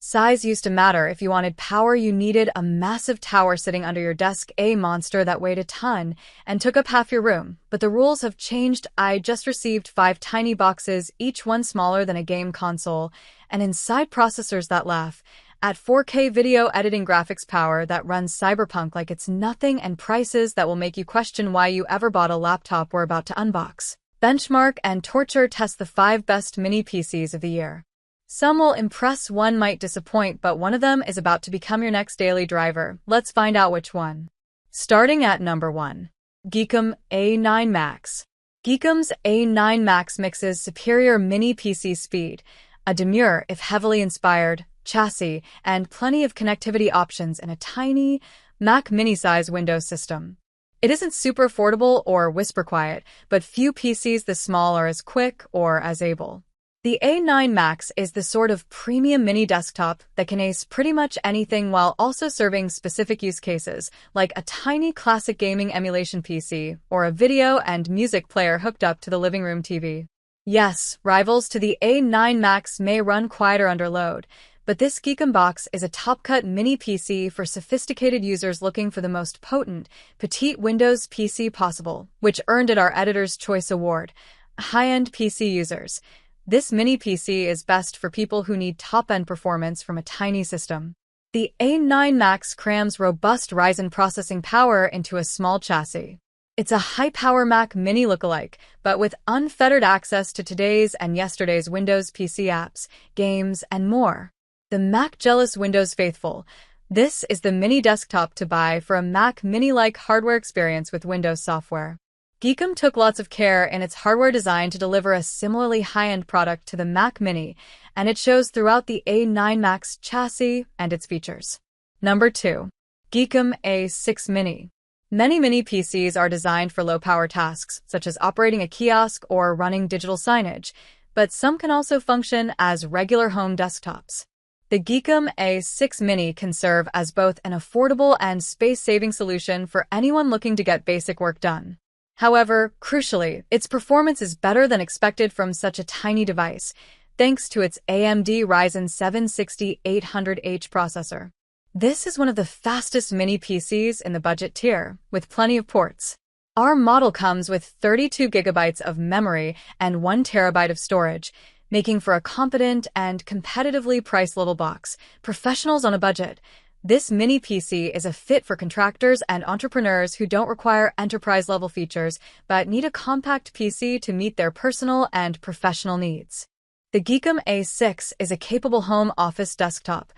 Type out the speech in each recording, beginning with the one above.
Size used to matter. If you wanted power, you needed a massive tower sitting under your desk, a monster that weighed a ton and took up half your room. But the rules have changed. I just received 5 tiny boxes, each one smaller than a game console, and inside processors that laugh at 4K video editing, graphics power that runs cyberpunk like it's nothing, and prices that will make you question why you ever bought a laptop we're about to unbox. Benchmark and torture test the 5 best mini PCs of the year. Some will impress, one might disappoint, but one of them is about to become your next daily driver. Let's find out which one. Starting at number 1. Geekom A9 Max. Geekom's A9 Max mixes superior mini PC speed, a demure, if heavily inspired, chassis, and plenty of connectivity options in a tiny, Mac mini-size Windows system. It isn't super affordable or whisper quiet, but few PCs this small are as quick or as able. The A9 Max is the sort of premium mini desktop that can ace pretty much anything while also serving specific use cases, like a tiny classic gaming emulation PC or a video and music player hooked up to the living room TV. Yes, rivals to the A9 Max may run quieter under load, but this Geekom box is a top-cut mini PC for sophisticated users looking for the most potent, petite Windows PC possible, which earned it our Editor's Choice Award. High-end PC users. This mini PC is best for people who need top-end performance from a tiny system. The A9 Max crams robust Ryzen processing power into a small chassis. It's a high-power Mac mini lookalike, but with unfettered access to today's and yesterday's Windows PC apps, games, and more. The Mac-jealous Windows faithful. This is the mini desktop to buy for a Mac mini-like hardware experience with Windows software. Geekom took lots of care in its hardware design to deliver a similarly high-end product to the Mac Mini, and it shows throughout the A9 Max chassis and its features. Number 2. Geekom A6 Mini. Many mini PCs are designed for low-power tasks, such as operating a kiosk or running digital signage, but some can also function as regular home desktops. The Geekom A6 Mini can serve as both an affordable and space-saving solution for anyone looking to get basic work done. However, crucially, its performance is better than expected from such a tiny device, thanks to its AMD Ryzen 7 6800H processor. This is one of the fastest mini PCs in the budget tier, with plenty of ports. Our model comes with 32 gigabytes of memory and 1 terabyte of storage, making for a competent and competitively priced little box. Professionals on a budget. This mini PC is a fit for contractors and entrepreneurs who don't require enterprise-level features but need a compact PC to meet their personal and professional needs. The Geekom A6 is a capable home office desktop,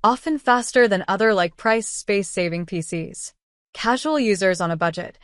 often faster than other like-price space-saving PCs. Casual users on a budget.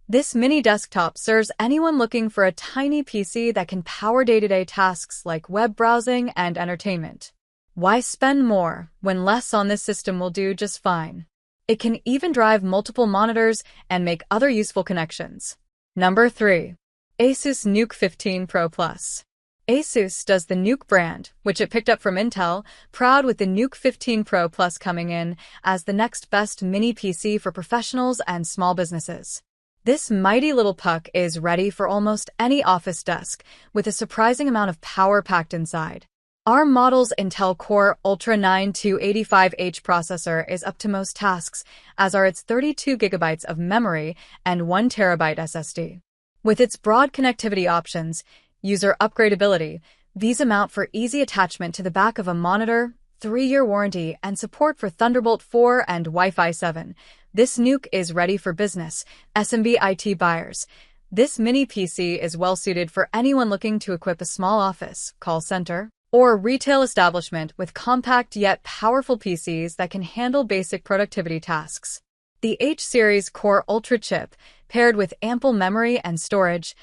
This mini desktop serves anyone looking for a tiny PC that can power day-to-day tasks like web browsing and entertainment. Why spend more when less on this system will do just fine? It can even drive multiple monitors and make other useful connections. Number 3. Asus NUC 15 Pro Plus. Asus does the NUC brand, which it picked up from Intel, proud with the NUC 15 Pro Plus coming in as the next best mini PC for professionals and small businesses. This mighty little puck is ready for almost any office desk, with a surprising amount of power packed inside. Our model's Intel Core Ultra 9 285H processor is up to most tasks, as are its 32 gigabytes of memory and 1 terabyte SSD. With its broad connectivity options, user upgradability, these amount for easy attachment to the back of a monitor, 3-year warranty, and support for Thunderbolt 4 and Wi-Fi 7. This NUC is ready for business, SMB IT buyers. This mini PC is well-suited for anyone looking to equip a small office, call center, or retail establishment with compact yet powerful PCs that can handle basic productivity tasks. The H-Series Core Ultra chip, paired with ample memory and storage,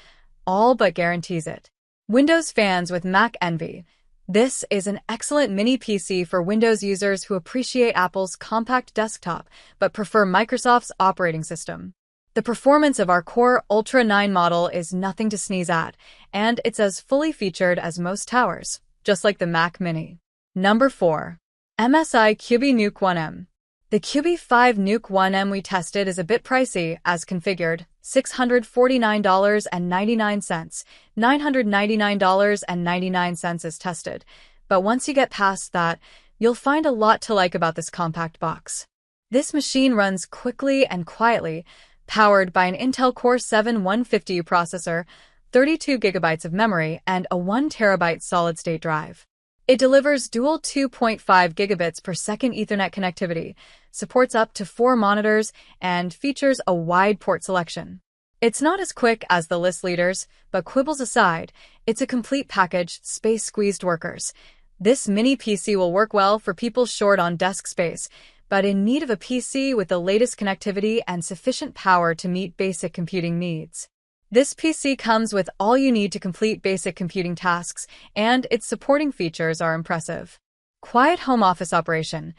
all but guarantees it. Windows fans with Mac envy. This is an excellent mini PC for Windows users who appreciate Apple's compact desktop but prefer Microsoft's operating system. The performance of our Core Ultra 9 model is nothing to sneeze at, and it's as fully featured as most towers, just like the Mac Mini. Number 4. MSI Cubi NUC 1M. The Cubi 5 NUC 1M we tested is a bit pricey, as configured, $649.99, $999.99 as tested. But once you get past that, You'll find a lot to like about this compact box. This machine runs quickly and quietly, powered by an Intel Core i7-150U processor, 32 gigabytes of memory, and a 1 terabyte solid-state drive. It delivers dual 2.5 gigabits per second Ethernet connectivity, supports up to 4 monitors, and features a wide port selection. It's not as quick as the list leaders, but quibbles aside, it's a complete package, space-squeezed workers. This mini PC will work well for people short on desk space, but in need of a PC with the latest connectivity and sufficient power to meet basic computing needs. This PC comes with all you need to complete basic computing tasks, and its supporting features are impressive. Quiet home office operation.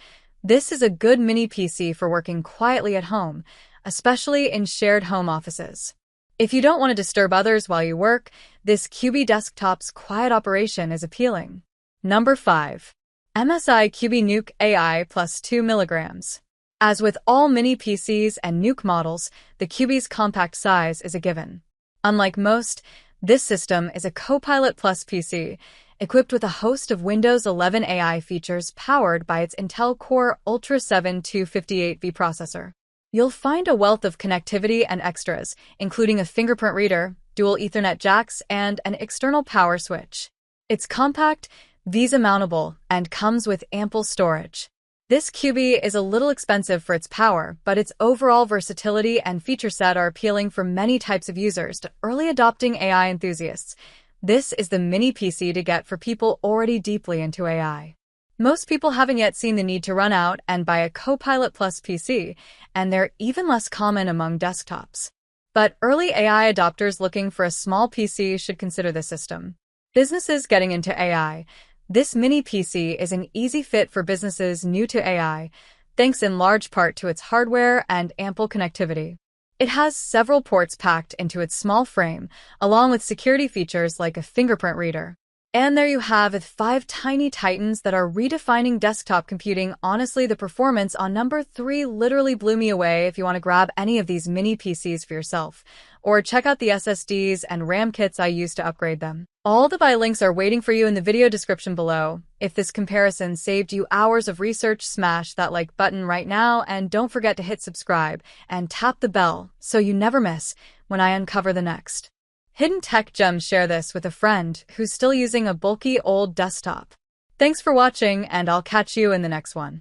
This is a good mini PC for working quietly at home, especially in shared home offices. If you don't want to disturb others while you work, this Cubi desktop's quiet operation is appealing. Number 5. MSI Cubi NUC AI plus 2 milligrams. As with all mini PCs and NUC models, the Cubi's compact size is a given. Unlike most, this system is a Copilot Plus PC, equipped with a host of Windows 11 AI features powered by its Intel Core Ultra 7 258V processor. You'll find a wealth of connectivity and extras, including a fingerprint reader, dual Ethernet jacks, and an external power switch. It's compact, Visa-mountable, and comes with ample storage. This Cubi is a little expensive for its power, but its overall versatility and feature set are appealing for many types of users to early adopting AI enthusiasts. This is the mini PC to get for people already deeply into AI. Most people haven't yet seen the need to run out and buy a Copilot Plus PC, and they're even less common among desktops. But early AI adopters looking for a small PC should consider this system. Businesses getting into AI. This mini PC is an easy fit for businesses new to AI, thanks in large part to its hardware and ample connectivity. It has several ports packed into its small frame, along with security features like a fingerprint reader. And there you have it, 5 tiny titans that are redefining desktop computing. Honestly, the performance on number 3 literally blew me away. If you want to grab any of these mini PCs for yourself, or check out the SSDs and RAM kits I used to upgrade them. All the buy links are waiting for you in the video description below. If this comparison saved you hours of research, smash that like button right now, and don't forget to hit subscribe and tap the bell so you never miss when I uncover the next hidden tech gem. Share this with a friend who's still using a bulky old desktop. Thanks for watching, and I'll catch you in the next one.